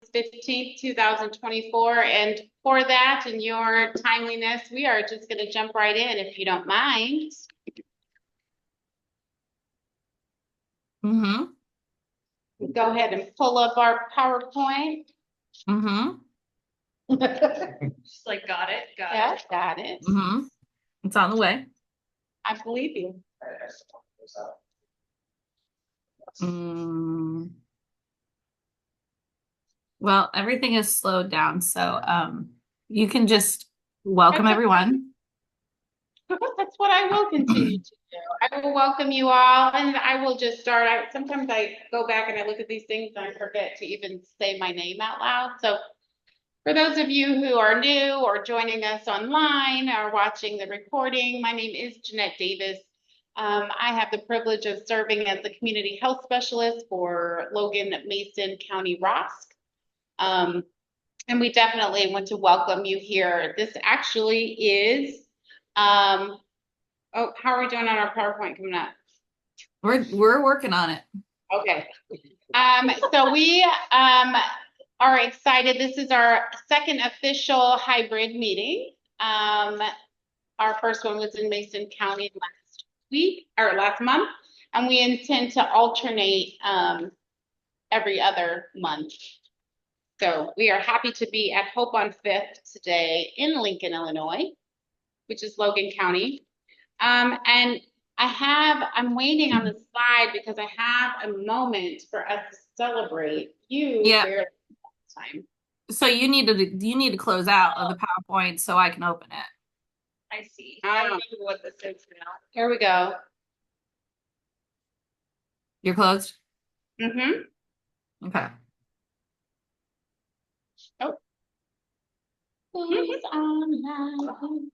August 15th, 2024. And for that and your timeliness, we are just going to jump right in if you don't mind. Go ahead and pull up our PowerPoint. Just like, got it. Got it. It's on the way. I believe you. Well, everything is slowed down, so you can just welcome everyone. That's what I will continue to do. I will welcome you all, and I will just start. Sometimes I go back and I look at these things and I forget to even say my name out loud. So for those of you who are new or joining us online or watching the recording, my name is Jeanette Davis. I have the privilege of serving as the community health specialist for Logan, Mason County ROSC. And we definitely want to welcome you here. This actually is, oh, how are we doing on our PowerPoint coming up? We're working on it. Okay. So we are excited. This is our second official hybrid meeting. Our first one was in Mason County last month, and we intend to alternate every other month. So we are happy to be at Hope on 5th today in Lincoln, Illinois, which is Logan County. And I'm waiting on the slide because I have a moment for us to celebrate you. Yeah. Time. So you need to close out of the PowerPoint so I can open it. I see. I don't know what this is now. Here we go. You're closed? Okay. Oh. Please online.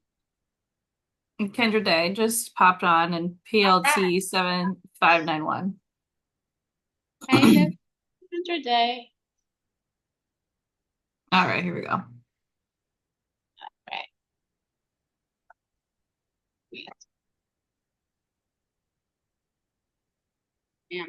Kendra Day just popped on and PLT 7591. Hey, Kendra Day. All right, here we go. All right. Yeah.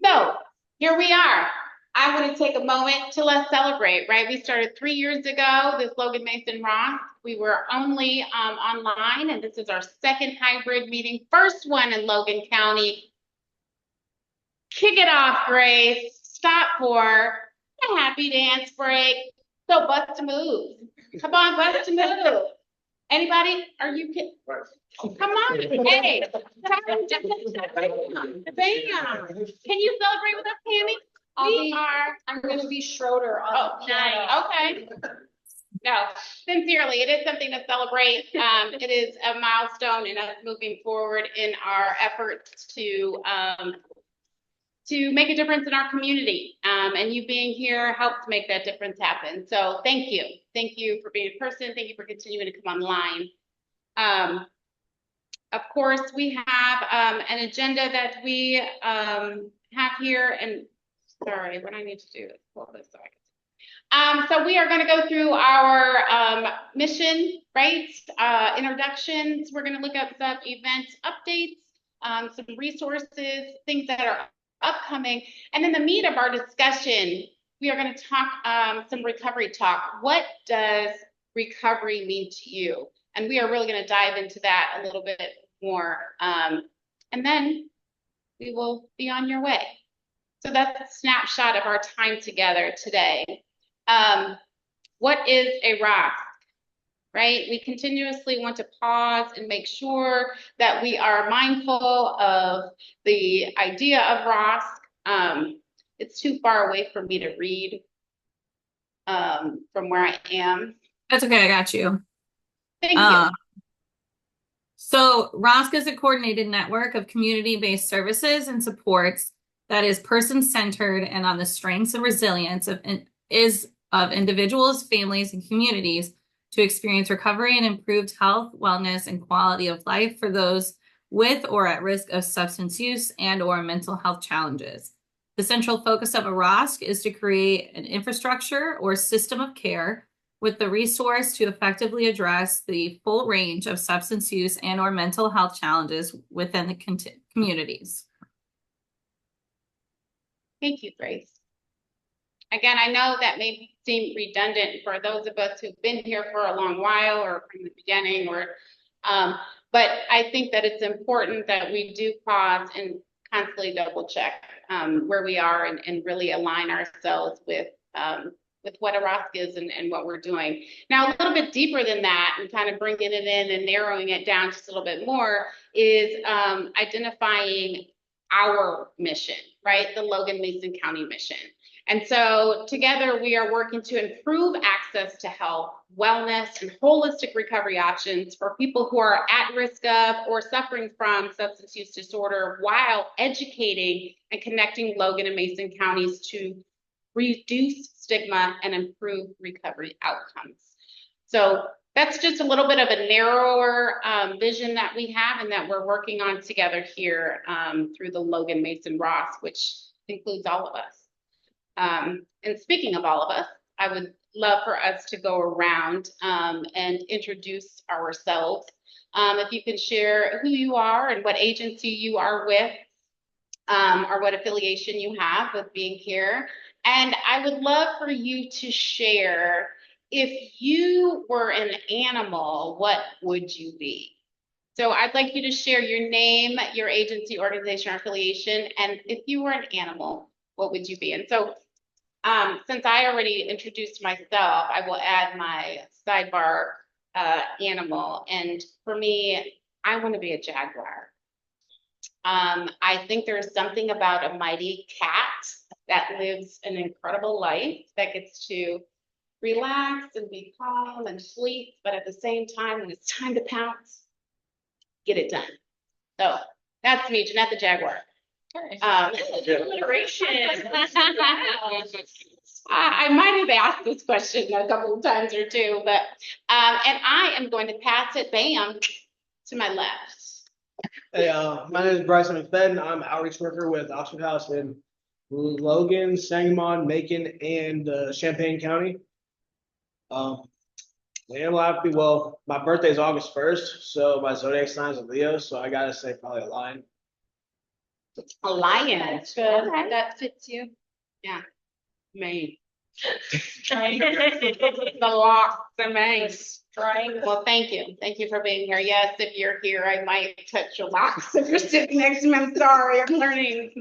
So here we are. I want to take a moment to let's celebrate, right? We started 3 years ago, this Logan Mason ROSC. We were only online, and this is our second hybrid meeting, first one in Logan County. Kick it off, Grace. Stop for a happy dance break. So bust a move. Come on, bust a move. Anybody? Are you kidding? Come on. Hey. Bam. Can you celebrate with us, Tammy? I'm going to be Schroeder on the piano. Okay. No, sincerely, it is something to celebrate. It is a milestone in us moving forward in our efforts to make a difference in our community. And you being here helps make that difference happen. So thank you. Thank you for being in person. Thank you for continuing to come online. Of course, we have an agenda that we have here, and sorry, what I need to do is pull this so I can. So we are going to go through our mission, right? Introductions. We're going to look up some event updates, some resources, things that are upcoming, and in the meat of our discussion, we are going to talk some recovery talk. What does recovery mean to you? And we are really going to dive into that a little bit more. And then we will be on your way. So that's a snapshot of our time together today. What is a ROSC, right? We continuously want to pause and make sure that we are mindful of the idea of ROSC. It's too far away for me to read from where I am. That's okay, I got you. Thank you. So ROSC is a coordinated network of community-based services and supports that is person-centered and on the strengths and resilience of individuals, families, and communities to experience recovery and improved health, wellness, and quality of life for those with or at risk of substance use and or mental health challenges. The central focus of a ROSC is to create an infrastructure or system of care with the resource to effectively address the full range of substance use and or mental health challenges within the communities. Thank you, Grace. Again, I know that may seem redundant for those of us who've been here for a long while or from the beginning, but I think that it's important that we do pause and constantly double check where we are and really align ourselves with what a ROSC is and what we're doing. Now, a little bit deeper than that and kind of bringing it in and narrowing it down just a little bit more is identifying our mission, right? The Logan Mason County mission. And so together we are working to improve access to health, wellness, and holistic recovery options for people who are at risk of or suffering from substance use disorder while educating and connecting Logan and Mason counties to reduce stigma and improve recovery outcomes. So that's just a little bit of a narrower vision that we have and that we're working on together here through the Logan Mason ROSC, which includes all of us. And speaking of all of us, I would love for us to go around and introduce ourselves. If you can share who you are and what agency you are with, or what affiliation you have with being here. And I would love for you to share, if you were an animal, what would you be? So I'd like you to share your name, your agency, organization, or affiliation, and if you were an animal, what would you be? And so since I already introduced myself, I will add my sidebar animal. And for me, I want to be a jaguar. I think there's something about a mighty cat that lives an incredible life that gets to relax and be calm and sleep, but at the same time, when it's time to pounce, get it done. So that's me, Jeanette the Jaguar. Alliteration. I might have asked this question a couple of times or two, but and I am going to pass it, bam, to my left. Hey, my name is Bryson McFadden. I'm outreach worker with Oxford House in Logan, Sangamon, Macon, and Champaign County. The animal I have to be, well, my birthday is August 1st, so my zodiac sign is a Leo, so I gotta say probably a lion. A lion. That's good. Okay. That fits you. Yeah. Maine. The lock, the Maine. Triangle. Well, thank you. Thank you for being here. Yes, if you're here, I might touch your locks if you're sitting next to me. I'm sorry, I'm learning.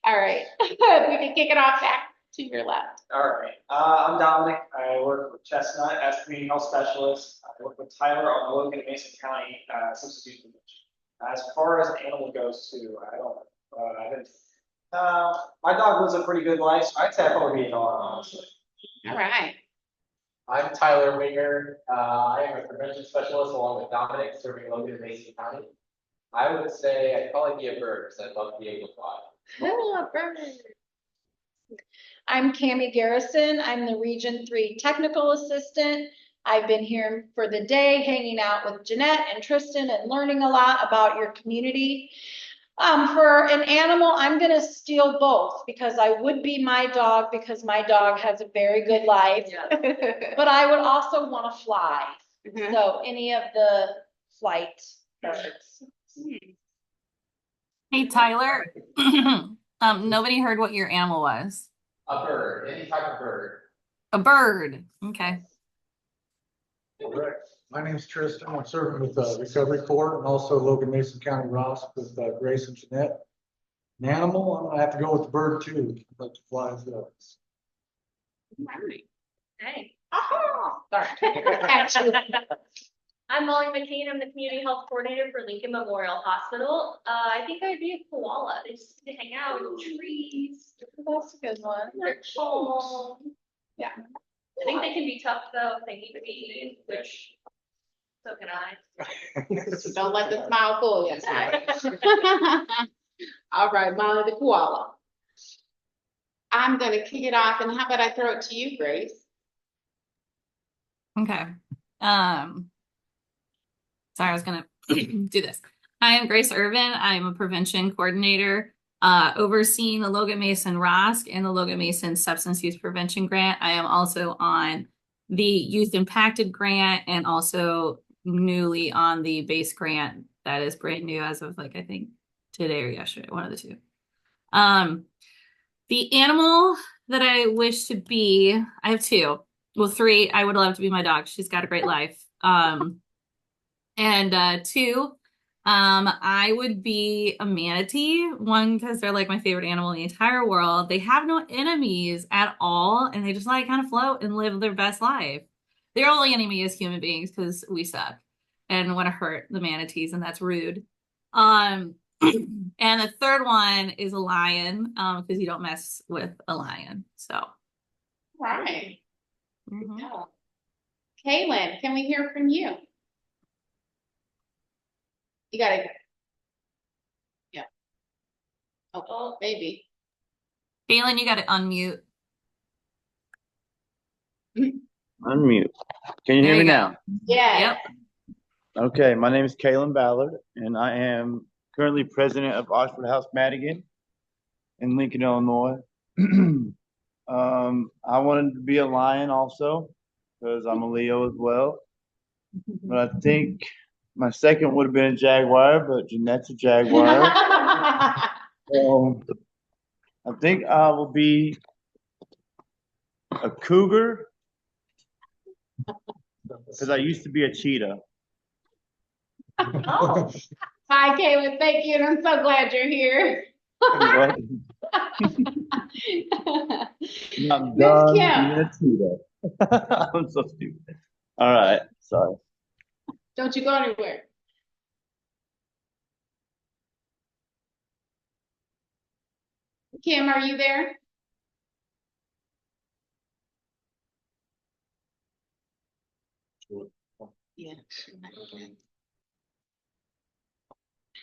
All right. We can kick it off back to your left. All right. I'm Dominic. I work with Chestnut as community health specialist. I work with Tyler on the Logan and Mason County substance use prevention. As far as an animal goes too, my dog lives a pretty good life, so I'd say I'd probably be a dog, honestly. All right. I'm Tyler Winger. I am a prevention specialist along with Dominic, serving Logan and Mason County. I would say I'd probably be a bird because I'd love to be able to fly. Oh, a bird. I'm Cammie Garrison. I'm the Region 3 Technical Assistant. I've been here for the day, hanging out with Jeanette and Tristan and learning a lot about your community. For an animal, I'm going to steal both because I would be my dog because my dog has a very good life. Yeah. But I would also want to fly. Mhm. So any of the flight birds. Hey, Tyler. Nobody heard what your animal was. A bird, any type of bird. A bird. Okay. Correct. My name's Tristan. I'm serving with Recovery Corps and also Logan Mason County ROSC with Grace and Jeanette. An animal, I'm gonna have to go with the bird too. I'd like to fly as well. Right. Hey. Oh, sorry. I'm Molly McCain. I'm the community health coordinator for Lincoln Memorial Hospital. I think I'd be a koala. They just get to hang out in the trees. That's a good one. They're calm. Yeah. I think they can be tough though if they need to be eaten, which so can I. So don't let the smile fool you. All right, Molly the koala. I'm going to kick it off, and how about I throw it to you, Grace? Okay. Sorry, I was gonna do this. I am Grace Irvin. I'm a prevention coordinator, overseeing the Logan Mason ROSC and the Logan Mason Substance Use Prevention Grant. I am also on the Youth Impacted Grant, and also newly on the base grant that is brand new as of like, I think today or yesterday, one of the two. The animal that I wish to be, I have two. Well, three. I would love to be my dog. She's got a great life. And two, I would be a manatee. One, because they're like my favorite animal in the entire world. They have no enemies at all, and they just like kind of float and live their best life. Their only enemy is human beings because we suck and want to hurt the manatees, and that's rude. And the third one is a lion, because you don't mess with a lion. So, Right. mhm. Yeah. Kaylin, can we hear from you? You gotta. Yeah. Oh, maybe. Galen, you got to unmute. Unmute. Can you There hear me you go. now? Yeah. Yep. Okay, my name is Kalen Ballard, and I am currently president of Oxford House Madigan in Lincoln, Illinois. I wanted to be a lion also because I'm a Leo as well. But I think my second would have been a jaguar, but Jeanette's a jaguar. I think I will be a cougar because I used to be a cheetah. Oh. Hi, Kaylin. Thank you, and I'm so glad you're here. I'm Miss done Kim. being a cheetah. I'm so stupid. All right, sorry. Don't you go anywhere. Kim, are you there? Yeah.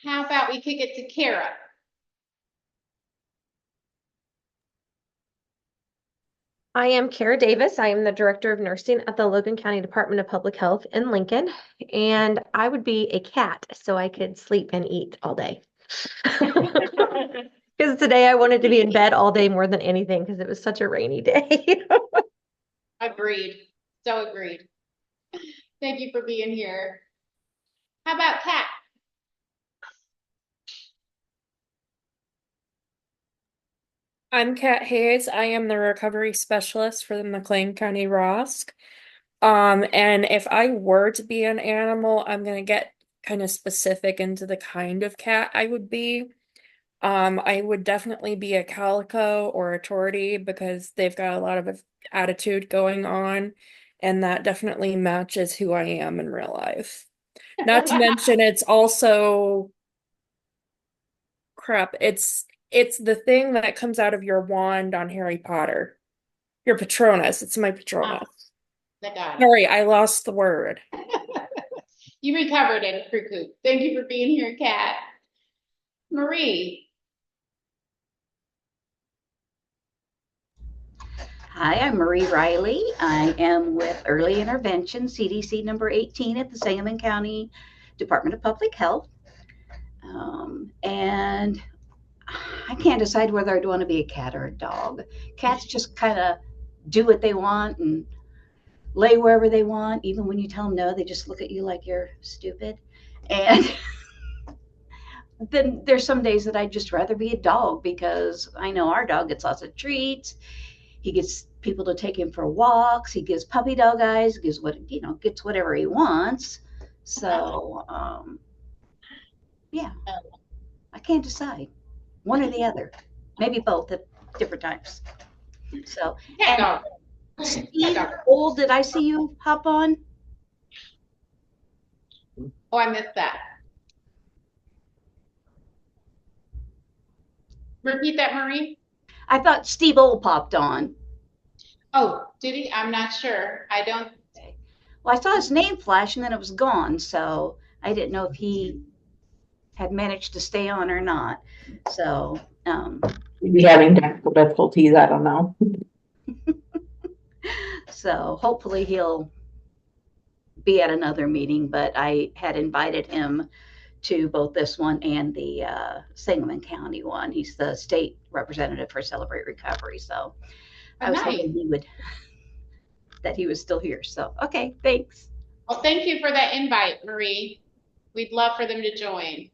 How about we kick it to Kara? I am Kara Davis. I am the Director of Nursing at the Logan County Department of Public Health in Lincoln, and I would be a cat so I could sleep and eat all day. Because today I wanted to be in bed all day more than anything because it was such a rainy day. Agreed. So agreed. Thank you for being here. How about Kat? I'm Kat Hayes. I am the recovery specialist for the McLean County ROSC. And if I were to be an animal, I'm gonna get kind of specific into the kind of cat I would be. I would definitely be a calico or a tortie because they've got a lot of attitude going on, and that definitely matches who I am in real life. Not to mention, it's also crap. It's the thing that comes out of your wand on Harry Potter. Your Patronus. It's my Patronus. Sorry, I lost the word. You recovered it, Cuckoo. Thank you for being here, Kat. Marie. Hi, I'm Marie Riley. I am with Early Intervention, CDC number 18 at the Sangamon County Department of Public Health. And I can't decide whether I'd want to be a cat or a dog. Cats just kind of do what they want and lay wherever they want. Even when you tell them no, they just look at you like you're stupid. And then there's some days that I'd just rather be a dog because I know our dog gets lots of treats. He gets people to take him for walks. He gives puppy dog eyes, gets whatever he wants. So, yeah, I can't decide one or the other, maybe both at different times. So, and Steve, Old, did I see you hop on? Oh, I missed that. Repeat that, Marie. I thought Steve Old popped on. Oh, did he? I'm not sure. I don't. Well, I saw his name flash and then it was gone, so I didn't know if he had managed to stay on or not. So, maybe having technical difficulties, I don't know. So hopefully he'll be at another meeting, but I had invited him to both this one and the Sangamon County one. He's the state representative for Celebrate Recovery. So I was hoping he would that he was still here. So, okay, thanks. Well, thank you for that invite, Marie. We'd love for them to join.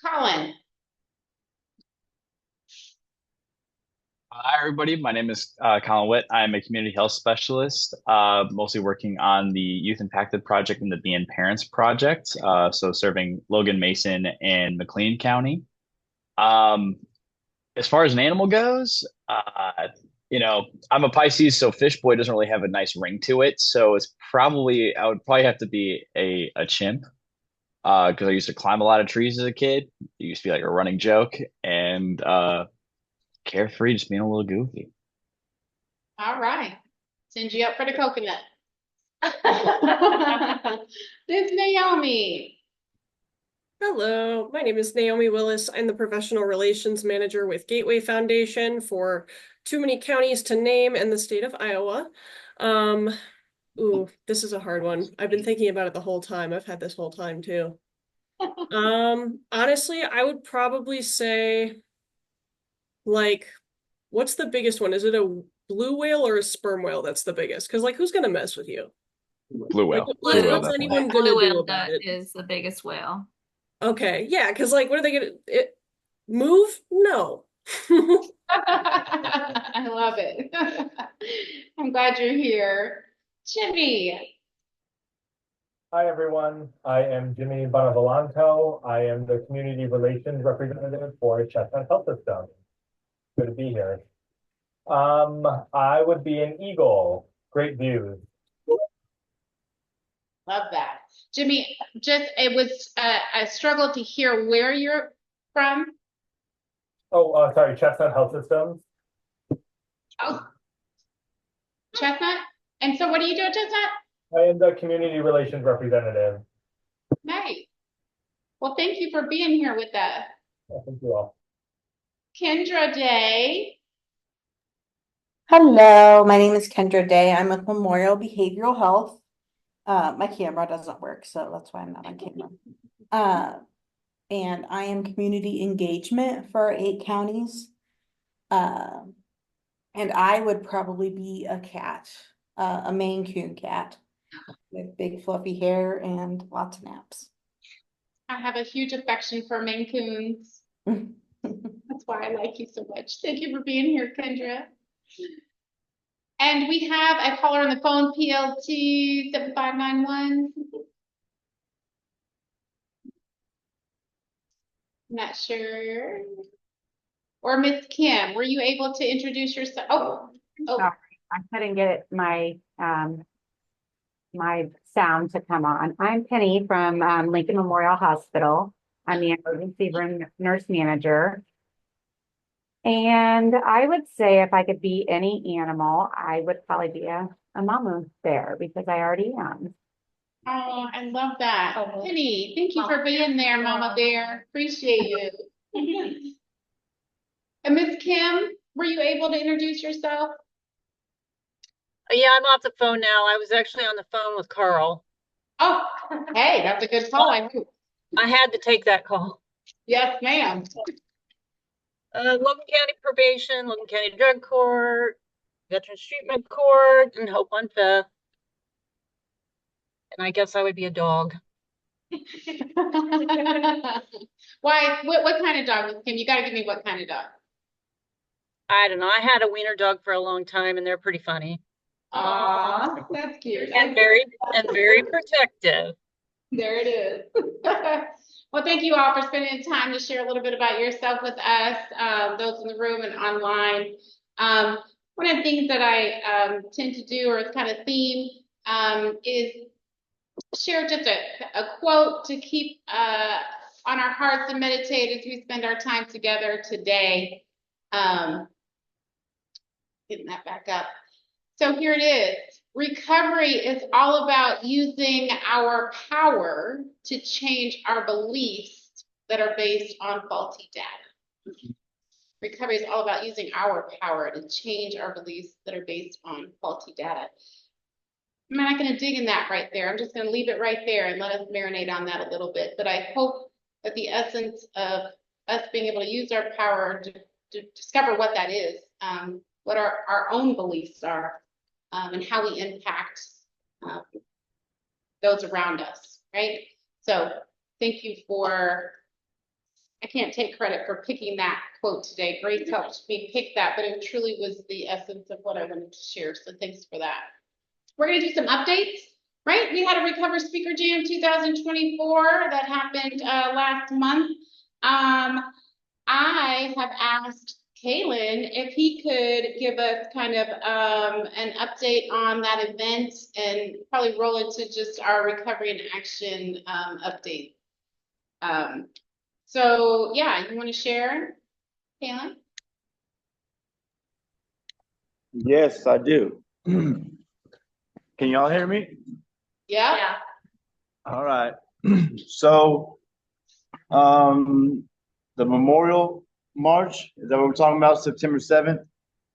Colin. Hi, everybody. My name is Colin Witt. I'm a community health specialist, mostly working on the Youth Impacted Project and the Being Parents Project, so serving Logan, Mason, and McLean County. As far as an animal goes, I'm a Pisces, so Fish Boy doesn't really have a nice ring to it. So I would probably have to be a chimp, because I used to climb a lot of trees as a kid. It used to be like a running joke, and carefree, just being a little goofy. All right. Send you up for the coconut. This is Naomi. Hello, my name is Naomi Willis. I'm the Professional Relations Manager with Gateway Foundation for too many counties to name in the state of Iowa. Ooh, this is a hard one. I've been thinking about it the whole time. I've had this whole time too. Honestly, I would probably say, like, what's the biggest one? Is it a blue whale or a sperm whale that's the biggest? Because, like, who's gonna mess with you? Blue whale. Like, Blue whale, what's definitely. anyone Blue gonna do whale about it? is the biggest whale. Okay, yeah, because, like, what are they gonna move? No. I love it. I'm glad you're here. Jimmy. Hi, everyone. I am Jimmy Bonavolonto. I am the Community Relations Representative for Chestnut Health System. Good to be here. I would be an eagle. Great views. Love that. Jimmy, it was a struggle to hear where you're from. Oh, sorry, Chestnut Health Systems. Oh, Chestnut? And so what do you do at Chestnut? I am the Community Relations Representative. Nice. Well, thank you for being here with us. Thank you all. Kendra Day. Hello, my name is Kendra Day. I'm with Memorial Behavioral Health. My camera doesn't work, so that's why I'm not on camera. And I am community engagement for 8 counties. And I would probably be a cat, a Maine Coon cat with big fluffy hair and lots of naps. I have a huge affection for Maine Coons. That's why I like you so much. Thank you for being here, Kendra. And we have a caller on the phone, PLT 7591. Not sure. Or Miss Kim, were you able to introduce yourself? Oh, Sorry, I couldn't get my my sound to come on. I'm Penny from Lincoln Memorial Hospital. I'm the emergency room nurse manager. And I would say if I could be any animal, I would probably be a mama bear because I already am. Oh, I love that. Penny, thank you for being there, Mama Bear. Appreciate you. And Miss Kim, were you able to introduce yourself? Yeah, I'm off the phone now. I was actually on the phone with Carl. Oh, hey, that's a good call. I had to take that call. Yes, ma'am. Logan County Probation, Logan County Drug Court, Veterans Treatment Court, and Hope on Fifth. And I guess I would be a dog. Why? What kind of dog, Miss Kim? You got to give me what kind of dog. I don't know. I had a wiener dog for a long time, and they're pretty funny. Aw, that's cute. And very protective. There it is. Well, thank you all for spending time to share a little bit about yourself with us, those in the room and online. One of the things that I tend to do, or it's kind of theme, is share just a quote to keep on our hearts and meditate as we spend our time together today. Getting that back up. So here it is. Recovery is all about using our power to change our beliefs that are based on faulty data. Recovery is all about using our power to change our beliefs that are based on faulty data. I'm not going to dig in that right there. I'm just going to leave it right there and let us marinate on that a little bit. But I hope that the essence of us being able to use our power to discover what that is what our own beliefs are, and how we impact those around us, right? So thank you for, I can't take credit for picking that quote today. Grace helped me pick that, but it truly was the essence of what I wanted to share. So thanks for that. We're going to do some updates, right? We had a Recover Speaker Jam 2024 that happened last month. I have asked Kaylin if he could give us kind of an update on that event and probably roll into just our recovery and action update. So yeah, you want to share, Kaylin? Yes, I do. Can y'all hear me? Yeah. Yeah. All right. So, the Memorial March, is that what we're talking about, September 7th?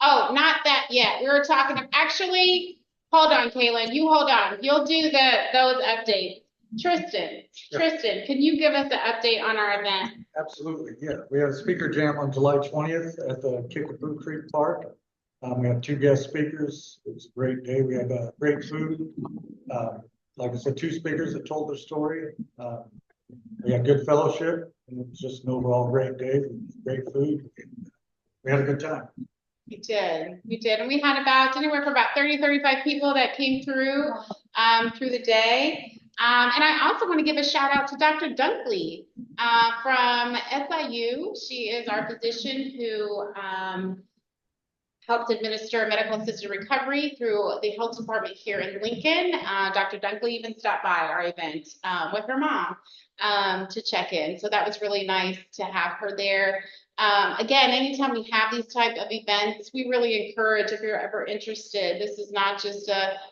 Oh, not that yet. We were talking actually, hold on, Kaylin, you hold on. You'll do those updates. Tristan, can you give us an update on our event? Absolutely, yeah. We have a speaker jam on July 20th at the Kickapoo Creek Park. We have 2 guest speakers. It was a great day. We had great food. Like I said, 2 speakers that told their story. We had good fellowship, and it was just an overall great day. Great food. We had a good time. We did. And we had anywhere from about 30, 35 people that came through the day. And I also want to give a shout out to Dr. Dunkley from SIU. She is our physician who helped administer medical assisted recovery through the health department here in Lincoln. Dr. Dunkley even stopped by our event with her mom to check in. So that was really nice to have her there. Again, anytime we have these type of events, we really encourage, if you're ever interested, this is not just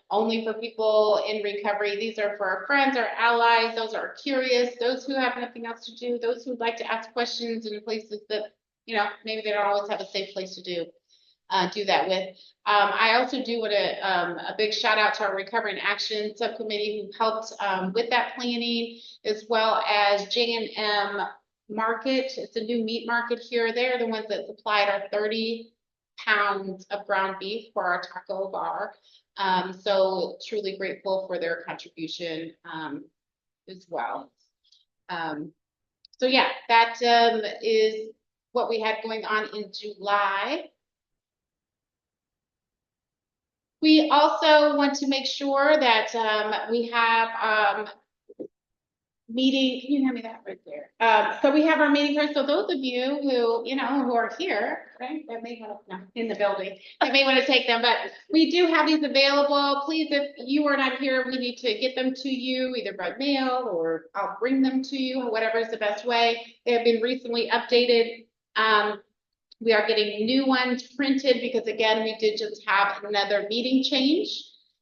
only for people in recovery. These are for our friends, our allies, those are curious, those who have nothing else to do, those who would like to ask questions in places that, maybe they don't always have a safe place to do that with. I also do want a big shout out to our Recovery and Action Subcommittee who helped with that planning, as well as J&M Market. It's a new meat market here. They're the ones that supplied our 30 pounds of ground beef for our taco bar. So truly grateful for their contribution as well. So yeah, that is what we had going on in July. We also want to make sure that we have meeting. Can you hand me that right there? So we have our meeting first. So those of you who are here, right, that may want to in the building, that may want to take them, but we do have these available. Please, if you are not here, we need to get them to you either by mail or I'll bring them to you, whatever is the best way. They have been recently updated. We are getting new ones printed because, again, we did just have another meeting change.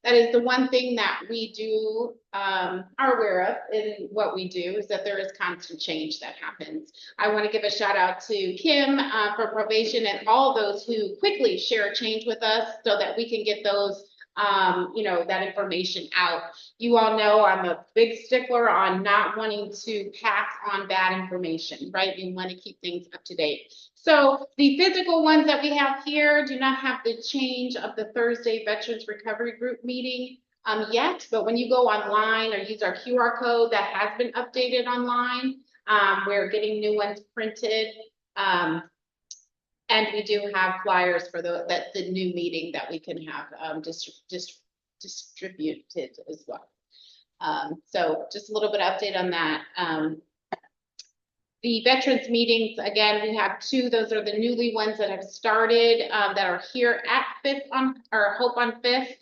That is the one thing that we do are aware of in what we do, is that there is constant change that happens. I want to give a shout out to Kim for probation and all those who quickly share a change with us so that we can get those that information out. You all know I'm a big stickler on not wanting to pass on bad information, right? You want to keep things up to date. So the physical ones that we have here do not have the change of the Thursday Veterans Recovery Group meeting yet, but when you go online or use our QR code, that has been updated online. We're getting new ones printed. And we do have flyers for the new meeting that we can have distributed as well. So just a little bit of update on that. The veterans meetings, again, we have 2. Those are the newly ones that have started that are here at Hope on 5th.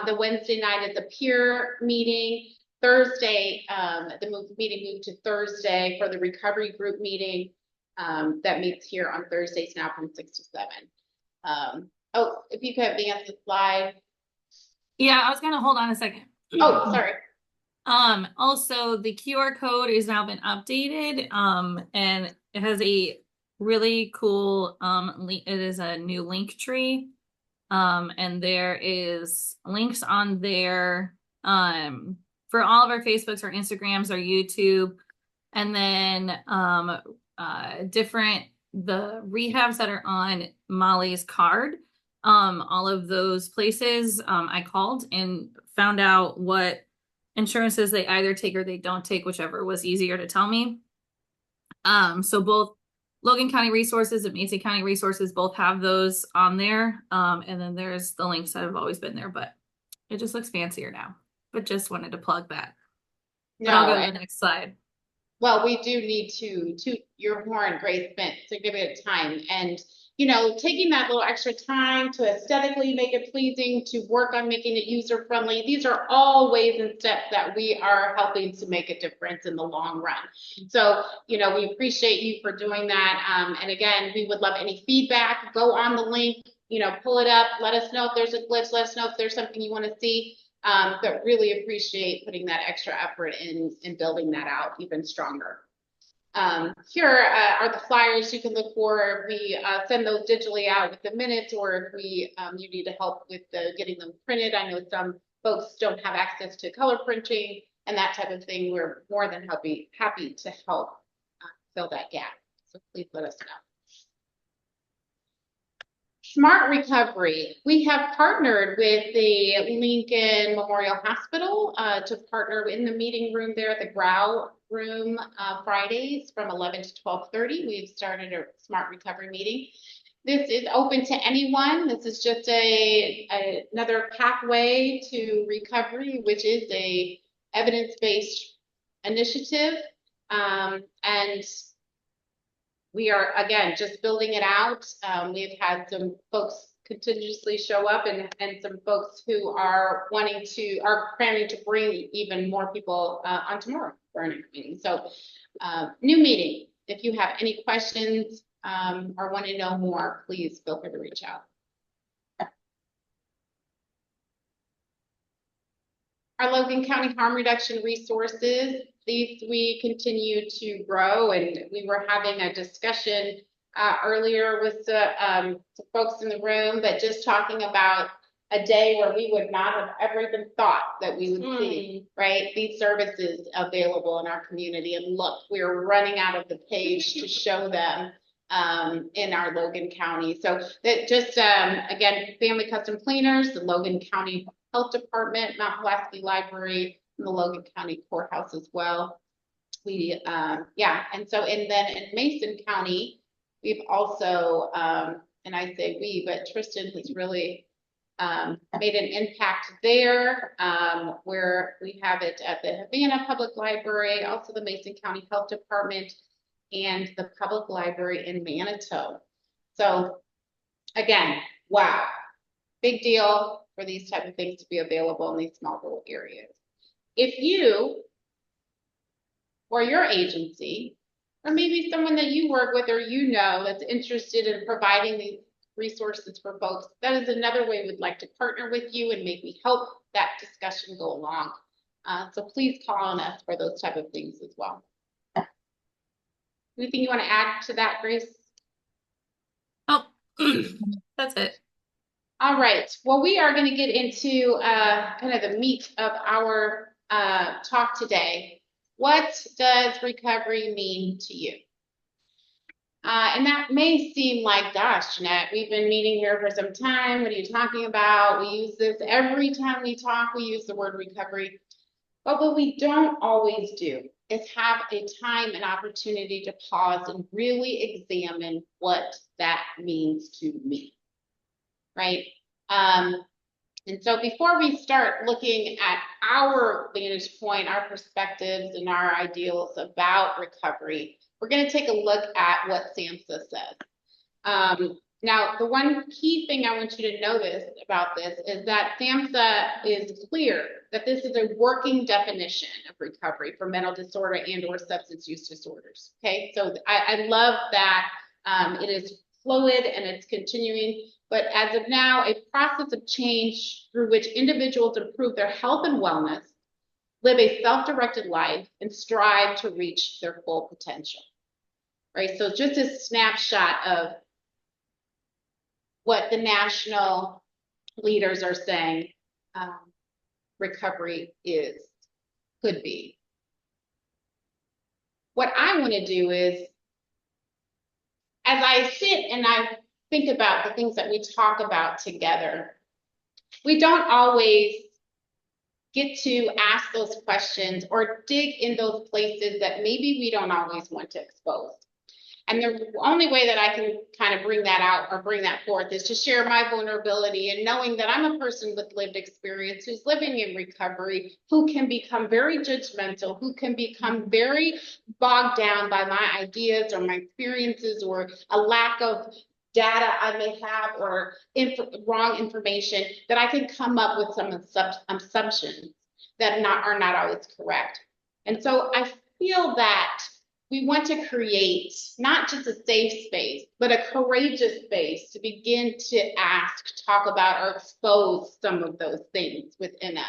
The Wednesday night is a peer meeting. Thursday, the meeting moved to Thursday for the recovery group meeting. That meets here on Thursdays now from 6 to 7. Oh, if you could advance the slide. Yeah, I was gonna hold on a second. Oh, sorry. Also the QR code is now been updated. And it has a really cool link. It is a new link tree. And there is links on there for all of our Facebooks, our Instagrams, our YouTube, and then the rehabs that are on Molly's card. All of those places, I called and found out what insurances they either take or they don't take, whichever was easier to tell me. So both Logan County Resources and Mason County Resources both have those on there. And then there's the links that have always been there, but it just looks fancier now. But just wanted to plug that. But I'll go to the next slide. Well, we do need to toot your horn, Grace Spence, to give it time. And, you know, taking that little extra time to aesthetically make it pleasing, to work on making it user-friendly, these are all ways and steps that we are helping to make a difference in the long run. So, you know, we appreciate you for doing that. And again, we would love any feedback. Go on the link, you know, pull it up. Let us know if there's a glitch. Let us know if there's something you want to see. But really appreciate putting that extra effort in building that out even stronger. Here are the flyers you can look for. We send those digitally out with the minutes, or if you need help with getting them printed. I know some folks don't have access to color printing and that type of thing. We're more than happy to help fill that gap. So please let us know. Smart Recovery. We have partnered with the Lincoln Memorial Hospital to partner in the meeting room there at the Grau room Fridays from 11 to 12:30. We've started a Smart Recovery meeting. This is open to anyone. This is just another pathway to recovery, which is a evidence-based initiative. And we are, again, just building it out. We've had some folks continuously show up and some folks who are planning to bring even more people on tomorrow for our next meeting. So new meeting. If you have any questions or want to know more, please feel free to reach out. Our Logan County Harm Reduction Resources, we continue to grow, and we were having a discussion earlier with the folks in the room, but just talking about a day where we would not have ever even thought that we would see, right, these services available in our community. And look, we're running out of the page to show them in our Logan County. So that just, again, Family Custom Cleaners, the Logan County Health Department, Mount Pulaski Library, and the Logan County Courthouse as well. We, and then in Mason County, we've also, and I say we, but Tristan has really made an impact there, where we have it at the Havana Public Library, also the Mason County Health Department, and the Public Library in Manitou. So again, wow, big deal for these type of things to be available in these small little areas. If you or your agency, or maybe someone that you work with or you know that's interested in providing these resources for folks, that is another way we'd like to partner with you and maybe help that discussion go along. So please call on us for those type of things as well. Anything you want to add to that, Grace? Oh, that's it. All right. Well, we are going to get into kind of the meat of our talk today. What does recovery mean to you? And that may seem like, gosh, Jeanette, we've been meeting here for some time. What are you talking about? We use this every time we talk. We use the word recovery. But what we don't always do is have a time and opportunity to pause and really examine what that means to me, right? And so before we start looking at our vantage point, our perspectives and our ideals about recovery, we're going to take a look at what SAMHSA says. Now, the one key thing I want you to notice about this is that SAMHSA is clear that this is a working definition of recovery for mental disorder and or substance use disorders. Okay, so I love that it is fluid and it's continuing, but as of now, a process of change through which individuals improve their health and wellness, live a self-directed life, and strive to reach their full potential. Right, so just a snapshot of what the national leaders are saying recovery could be. What I want to do is, as I sit and I think about the things that we talk about together, we don't always get to ask those questions or dig in those places that maybe we don't always want to expose. And the only way that I can kind of bring that out or bring that forth is to share my vulnerability and knowing that I'm a person with lived experience who's living in recovery, who can become very judgmental, who can become very bogged down by my ideas or my experiences or a lack of data I may have or wrong information, that I can come up with some assumptions that are not always correct. And so I feel that we want to create not just a safe space, but a courageous space to begin to ask, talk about, or expose some of those things within us.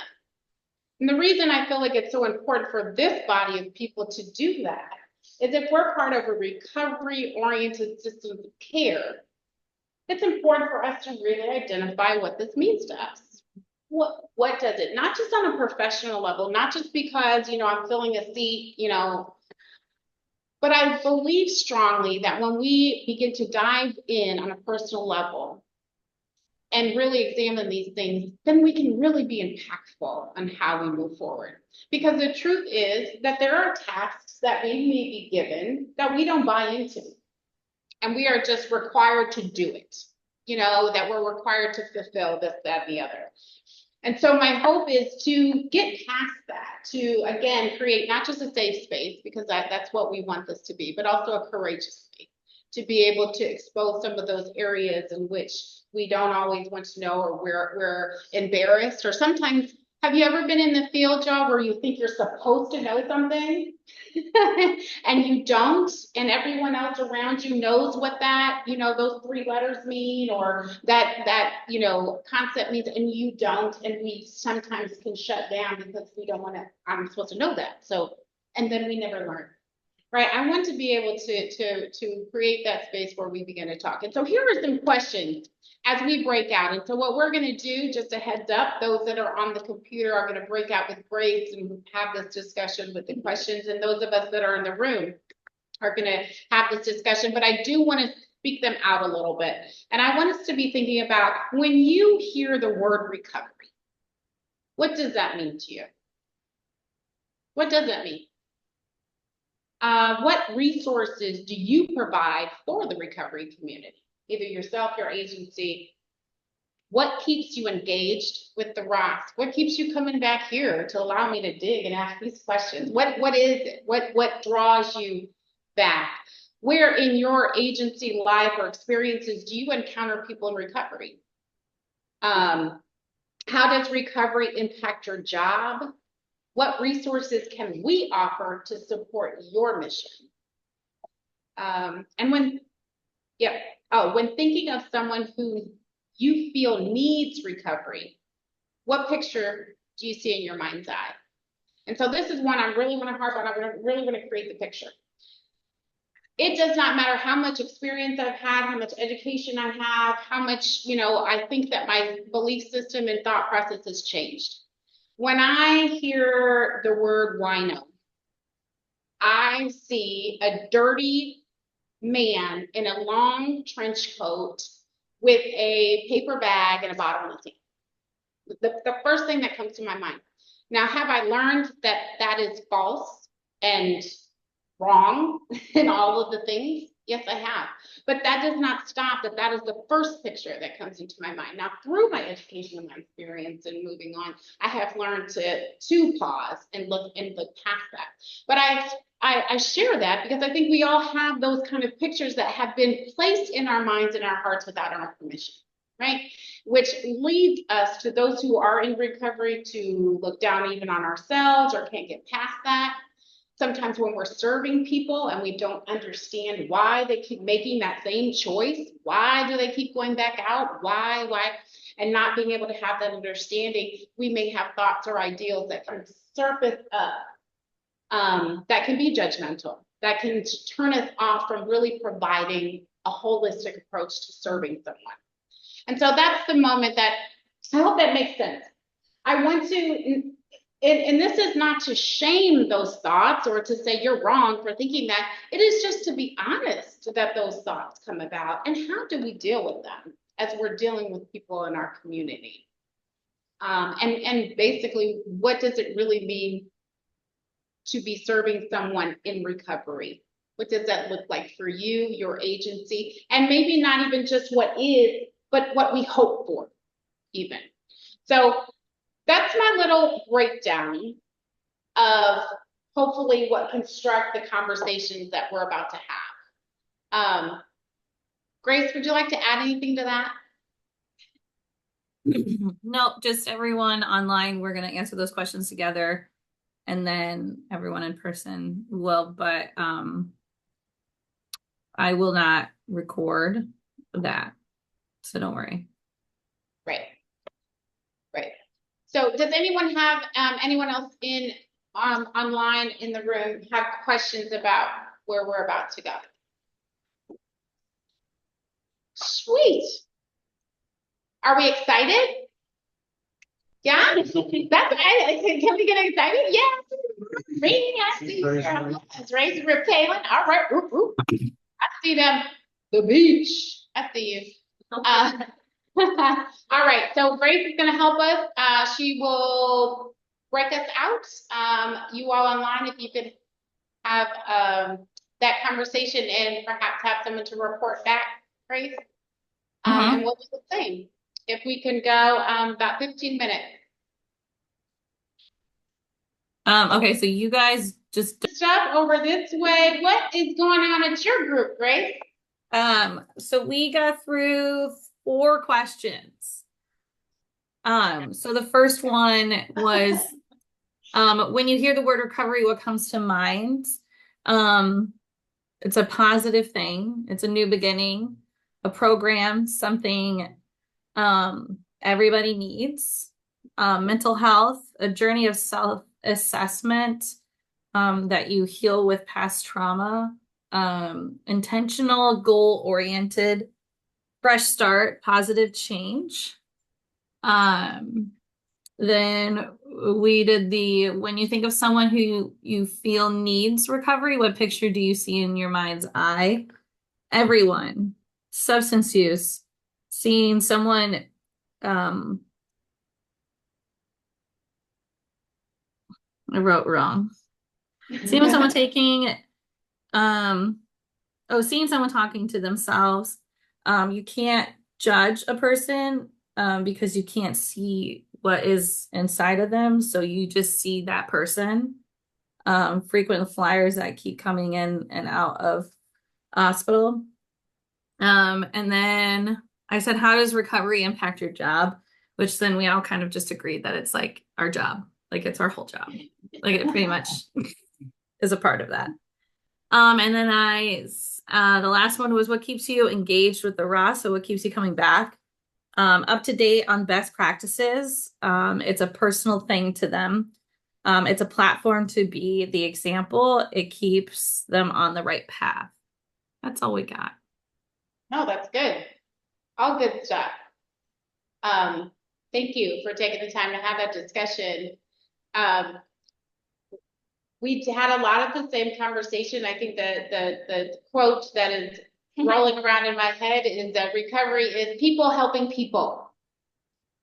And the reason I feel like it's so important for this body of people to do that is if we're part of a recovery-oriented system of care, it's important for us to really identify what this means to us. What does it? Not just on a professional level, not just because, I'm filling a seat, but I believe strongly that when we begin to dive in on a personal level and really examine these things, then we can really be impactful on how we move forward. Because the truth is that there are tasks that we may be given that we don't buy into. And we are just required to do it, that we're required to fulfill this, that, and the other. And so my hope is to get past that, to, again, create not just a safe space, because that's what we want this to be, but also a courageous space, to be able to expose some of those areas in which we don't always want to know, or we're embarrassed, or sometimes, have you ever been in the field job where you think you're supposed to know something and you don't, and everyone else around you knows what that, those 3 letters mean, or that concept means, and you don't, and we sometimes can shut down because we don't want to, I'm supposed to know that. So, and then we never learn. Right, I want to be able to create that space where we begin to talk. And so here are some questions as we break out. And so what we're going to do, just a heads up, those that are on the computer are going to break out with Grace and have this discussion with the questions. And those of us that are in the room are going to have this discussion. But I do want to speak them out a little bit. And I want us to be thinking about, when you hear the word recovery, what does that mean to you? What does that mean? What resources do you provide for the recovery community? Either yourself, your agency. What keeps you engaged with the ROSC? What keeps you coming back here to allow me to dig and ask these questions? What is it? What draws you back? Where in your agency life or experiences do you encounter people in recovery? How does recovery impact your job? What resources can we offer to support your mission? And when thinking of someone who you feel needs recovery, what picture do you see in your mind's eye? And so this is one I really want to harp on. I'm really going to create the picture. It does not matter how much experience I've had, how much education I have, how much, I think that my belief system and thought process has changed. When I hear the word wino, I see a dirty man in a long trench coat with a paper bag and a bottle of tea. The first thing that comes to my mind. Now, have I learned that that is false and wrong in all of the things? Yes, I have. But that does not stop that is the first picture that comes into my mind. Now, through my education and my experience and moving on, I have learned to pause and look past that. But I share that because I think we all have those kind of pictures that have been placed in our minds and our hearts without our permission, right? Which leads us to those who are in recovery to look down even on ourselves or can't get past that. Sometimes when we're serving people and we don't understand why they keep making that same choice, why do they keep going back out? Why? And not being able to have that understanding, we may have thoughts or ideals that can surface up, that can be judgmental, that can turn us off from really providing a holistic approach to serving someone. And so that's the moment that, I hope that makes sense. I want to and this is not to shame those thoughts or to say you're wrong for thinking that. It is just to be honest that those thoughts come about, and how do we deal with them as we're dealing with people in our community? And basically, what does it really mean to be serving someone in recovery? What does that look like for you, your agency, and maybe not even just what is, but what we hope for, even. So that's my little breakdown of hopefully what construct the conversations that we're about to have. Grace, would you like to add anything to that? No, just everyone online. We're going to answer those questions together, and then everyone in person will, but I will not record that, so don't worry. Right. So does anyone have, anyone else in online in the room have questions about where we're about to go? Sweet. Are we excited? Yeah? That's can we get excited? Yes. Raising, I see. It's raising Rip Taylor. All right. Whoop, whoop. I see them. The beach. I see you. All right. So Grace is going to help us. She will break us out. You all online, if you could have that conversation and perhaps have someone to report back, Grace. And we'll do the same. If we can go about 15 minutes. Okay, so you guys just stuff over this way. What is going on at your group, Grace? So we got through 4 questions. So the first one was when you hear the word recovery, what comes to mind? It's a positive thing. It's a new beginning, a program, something everybody needs. Mental health, a journey of self-assessment, that you heal with past trauma, intentional, goal-oriented, fresh start, positive change. Then we did when you think of someone who you feel needs recovery, what picture do you see in your mind's eye? Everyone. Substance use, seeing someone, I wrote wrong. Seeing someone taking, seeing someone talking to themselves. You can't judge a person because you can't see what is inside of them. So you just see that person. Frequent flyers that keep coming in and out of hospital. And then I said, how does recovery impact your job? Which then we all kind of just agreed that it's like our job. Like it's our whole job. Like it pretty much is a part of that. And then the last one was what keeps you engaged with the ROSC. So what keeps you coming back? Up to date on best practices. It's a personal thing to them. It's a platform to be the example. It keeps them on the right path. That's all we got. No, that's good. All good stuff. Thank you for taking the time to have that discussion. We had a lot of the same conversation. I think the quote that is rolling around in my head is that recovery is people helping people.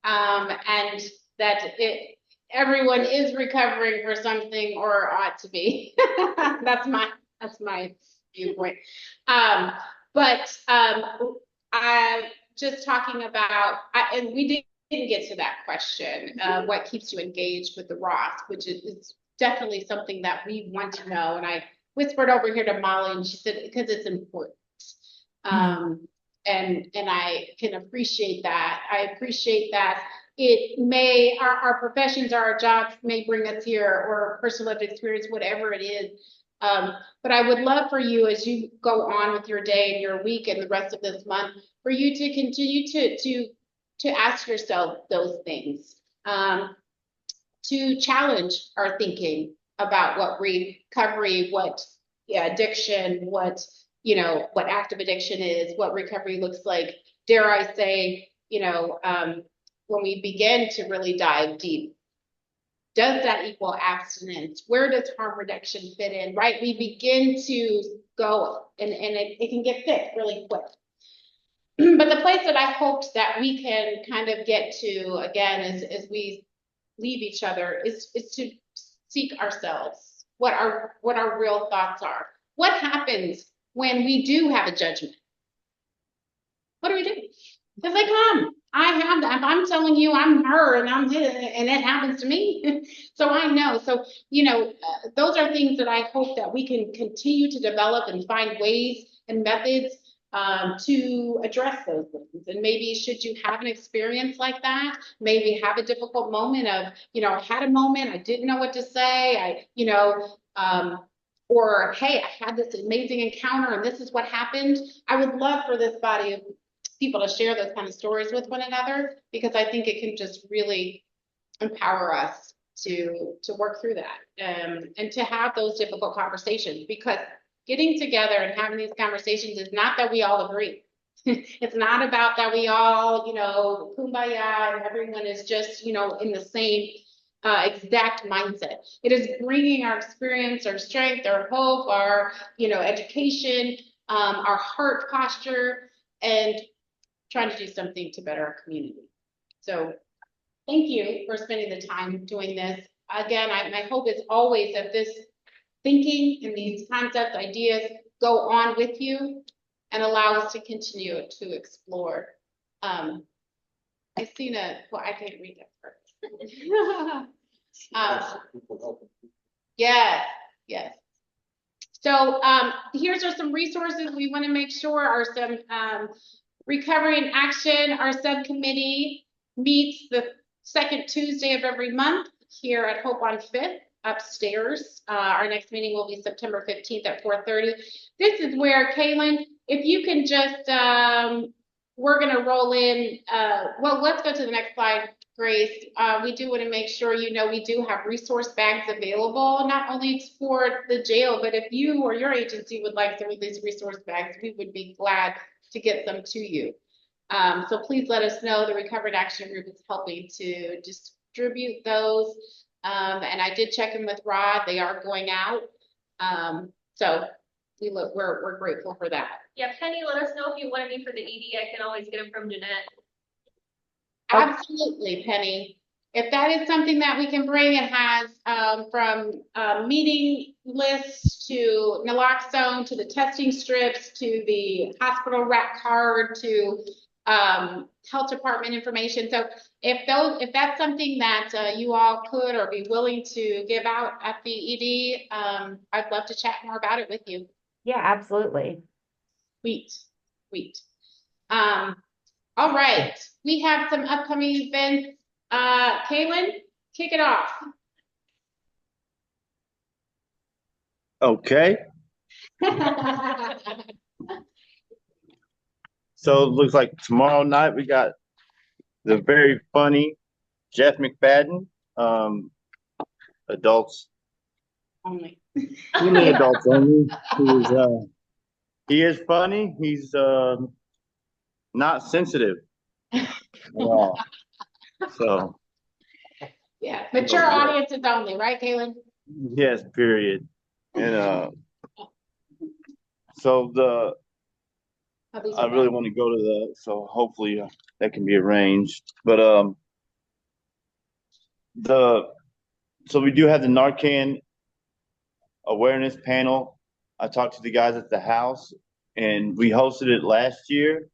And that everyone is recovering for something or ought to be. That's my viewpoint. But I'm just talking about, and we didn't get to that question, what keeps you engaged with the ROSC, which is definitely something that we want to know. And I whispered over here to Molly, and she said, because it's important. And I can appreciate that. I appreciate that it may, our professions, our jobs may bring us here, or personal lived experience, whatever it is. But I would love for you, as you go on with your day and your week and the rest of this month, for you to continue to ask yourself those things, to challenge our thinking about what recovery, what addiction, what active addiction is, what recovery looks like. Dare I say, when we begin to really dive deep Does that equal abstinence? Where does harm reduction fit in, right? We begin to go, and it can get thick really quick. But the place that I hoped that we can kind of get to again as we leave each other is to seek ourselves, what our real thoughts are. What happens when we do have a judgment? What do we do? Because they come. I have that. If I'm telling you I'm her and it happens to me, so I know. So, those are things that I hope that we can continue to develop and find ways and methods to address those things. And maybe should you have an experience like that, maybe have a difficult moment of, I had a moment, I didn't know what to say, or hey, I had this amazing encounter and this is what happened. I would love for this body of people to share those kind of stories with one another, because I think it can just really empower us to work through that and to have those difficult conversations, because getting together and having these conversations is not that we all agree. It's not about that we all, kumbaya and everyone is just, in the same exact mindset. It is bringing our experience, our strength, our hope, our, education, our heart posture, and trying to do something to better our community. So thank you for spending the time doing this. Again, my hope is always that this thinking and these concepts, ideas go on with you and allow us to continue to explore. I seen well, I can't read that part. Yes. So here's some resources we want to make sure are some Recovery and Action. Our subcommittee meets the second Tuesday of every month here at Hope on 5th upstairs. Our next meeting will be September 15th at 4:30. This is where, Kaylin, if you can just, we're going to roll in, well, let's go to the next slide, Grace. We do want to make sure we do have resource bags available, not only for the jail, but if you or your agency would like to release resource bags, we would be glad to get them to you. So please let us know. The Recovery and Action Group is helping to distribute those. And I did check in with Rod. They are going out. So we're grateful for that. Yeah, Penny, let us know if you want any for the ED. I can always get them from Jeanette. Absolutely, Penny. If that is something that we can bring, it has from meeting lists to naloxone to the testing strips to the hospital rec card to health department information. So if that's something that you all could or be willing to give out at the ED, I'd love to chat more about it with you. Yeah, absolutely. Sweet. All right, we have some upcoming events. Kaylin, kick it off. Okay. So it looks like tomorrow night we got the very funny Jeff McFadden, adults Only. adults only. He is funny. He's not sensitive at all. So yeah, mature audiences only, right, Kaylin? yes, period. And so I really want to go to that, so hopefully that can be arranged. But so we do have the Narcan awareness panel. I talked to the guys at the house, and we hosted it last year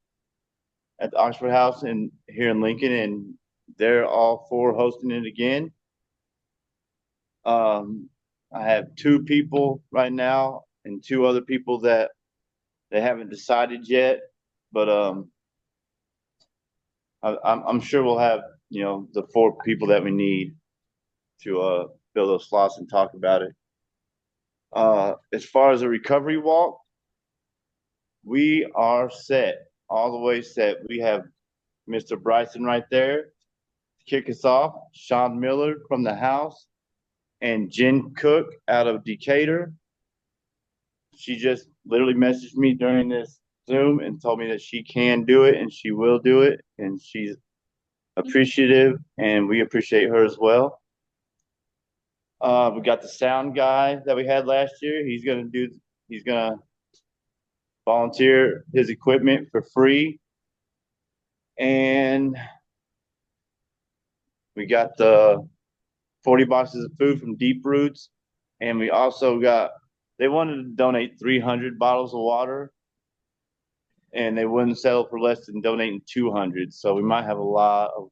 at the Oxford House and here in Lincoln, and they're all for hosting it again. I have 2 people right now and 2 other people that they haven't decided yet, but I'm sure we'll have the 4 people that we need to fill those slots and talk about it. As far as a recovery walk, we are set, all the way set. We have Mr. Bryson right there to kick us off, Sean Miller from the house, and Jen Cook out of Decatur. She just literally messaged me during this Zoom and told me that she can do it and she will do it, and she's appreciative, and we appreciate her as well. We got the sound guy that we had last year. He's gonna volunteer his equipment for free. And we got the 40 boxes of food from Deep Roots. And we also they wanted to donate 300 bottles of water, and they wouldn't settle for less than donating 200. So we might have a lot of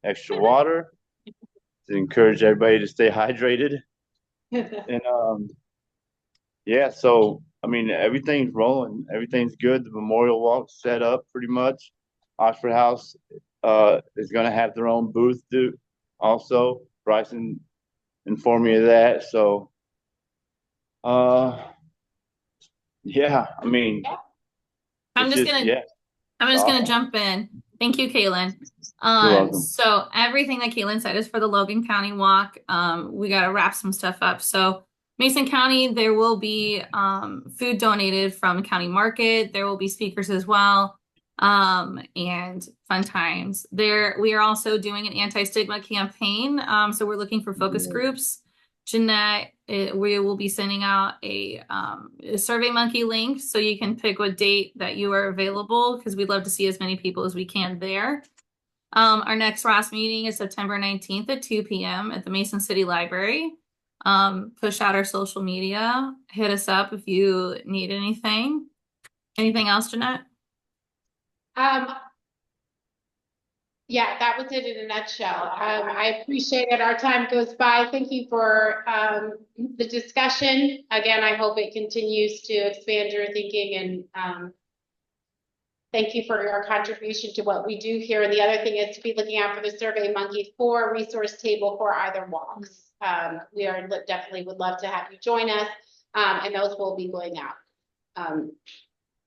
extra water to encourage everybody to stay hydrated. And yeah, so I mean, everything's rolling, everything's good. The memorial walk's set up pretty much. Oxford House is going to have their own booth also. Bryson informed me of that. So yeah, I mean, I'm just gonna jump in. Thank you, Kaylin. So everything that Kaylin said is for the Logan County Walk. We gotta wrap some stuff up. So Mason County, there will be food donated from County Market. There will be speakers as well, and fun times. We are also doing an anti-stigma campaign. So we're looking for focus groups. Jeanette, we will be sending out a SurveyMonkey link so you can pick what date that you are available, because we'd love to see as many people as we can there. Our next ROSC meeting is September 19th at 2 p.m. at the Mason City Library. Push out our social media. Hit us up if you need anything. Anything else, Jeanette? Yeah, that was it in a nutshell. I appreciate it. Our time goes by. Thank you for the discussion. Again, I hope it continues to expand your thinking, and thank you for your contribution to what we do here. And the other thing is to be looking out for the SurveyMonkey for resource table for either walks. We are definitely would love to have you join us, and those will be going out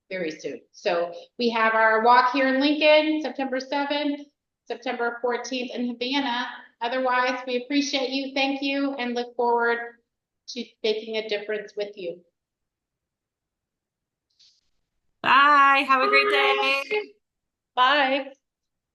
very soon. So we have our walk here in Lincoln, September 7th. September 14th in Havana. Otherwise, we appreciate you. Thank you, and look forward to making a difference with you. Bye. Have a great day. Bye.